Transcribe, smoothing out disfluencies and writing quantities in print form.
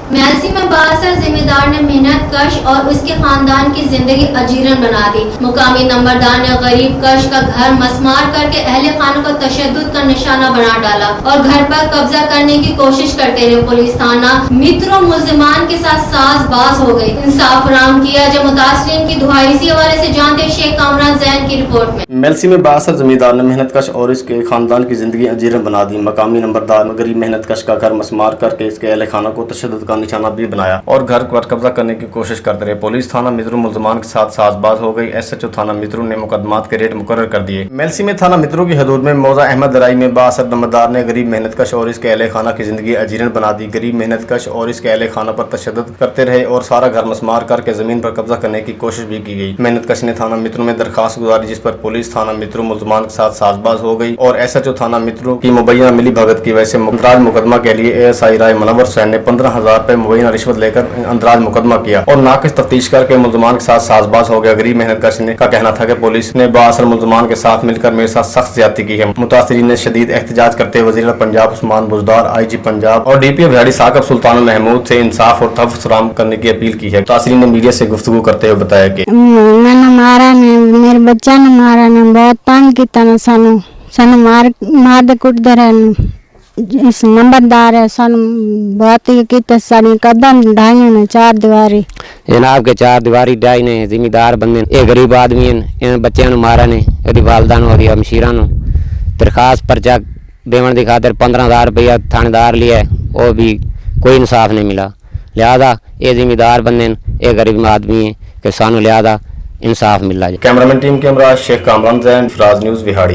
मैलसी में बासर जिम्मेदार ने मेहनत कश और उसके खानदान की जिंदगी अजीरन बना दी। मुकामी नंबरदार ने गरीब कश का घर मसमार करके अहले खानों को तशद्दुद का निशाना बना डाला और घर पर कब्जा करने की कोशिश करते रहे। पुलिस थाना मित्रों मुल्जिमान के साथ साजबाज हो गई, इंसाफ फराहम किया जब मुतासरीन की दुहाई। इसी हवाले से जानते शेख कामरान जैन की रिपोर्ट में। मेलसी में बासर जमींदार ने मेहनत कश और इसके खानदान की जिंदगी अजीरन बना दी। मकामी नंबरदार ने गरीब मेहनत कश का घर मसमार करके इसके अहले खाना को तशद्दुद का निशाना भी बनाया और घर पर कब्जा करने की कोशिश करते रहे। पुलिस थाना मित्रों मुल्जिमान के साथ साजबाज हो गई। SHO थाना मित्रों ने मुकदमात के रेट मुकर्रर कर दिए। मेलसी में थाना मित्रों की हदूद में मौजा अहमद लड़ाई में बासर नंबरदार ने गरीब मेहनत कश और इसके अहले खाना की जिंदगी अजीरन बना दी। गरीब मेहनत कश और इसके अहले खाना पर तशद्दुद करते रहे और सारा घर मसमार करके जमीन पर कब्जा करने की कोशिश भी की गई। मेहनत कश ने थाना मित्रों में दरखास्त गुजारी, जिस पर पुलिस थाना मित्रों मुल्जिमान के साथ साजबाज हो गई और SHO थाना मित्रों की मुबैना मिली भगत की वजह से अंदराज मुकदमा के लिए ASI राय मनवर हुसैन ने 15,000 रुपए मुबैना रिश्वत लेकर अंदराज मुकदमा किया और नाकिस तफ्तीश करके मुल्जिमान के साथ साजबाज हो गया। गरीब मेहनत कश ने का कहना था कि पुलिस ने बासर मुल्जिमान के साथ मिलकर मेरे साथ सख्त ज्यादती की है। मुतासरीन ने शदीद एहतजाज करते हुए वज़ीर पंजाब उस्मान बुजदार, IG पंजाब और DPO बिहाड़ी साकब सुल्तान महमूद से इंसाफ और तहफ़्फ़ुज़ फराहम करने की अपील की है। मुतासरीन ने मीडिया से गुफ्तगू करते हुए बताया कि मैंने मारा ने मेरे बच्चा ने मारा ने बहुत तंग किया सानू मार दे कुटदे रहे। इस नंबरदार है सानू बहुत ही किते साडी कदम ढाई ने चार दीवारी जनाब के चार दीवारी ढाई ने जिम्मेदार बंदे ये गरीब आदमी इन बच्चों नु मारा ने ओदी वालदा नु ओदी हमशीरा नु दरखास्त पर्चा देवन दी खातिर 15,000 रुपया थानेदार लिया वो भी कोई इंसाफ नहीं मिला। लिहाजा ये जिम्मेदार बंदे ये गरीब आदमी है कि सानू लिहाजा इंसाफ मिला। कैमरामैन टीम के हमरा शेख कामरान जैन, फराज न्यूज़ बिहाड़ी।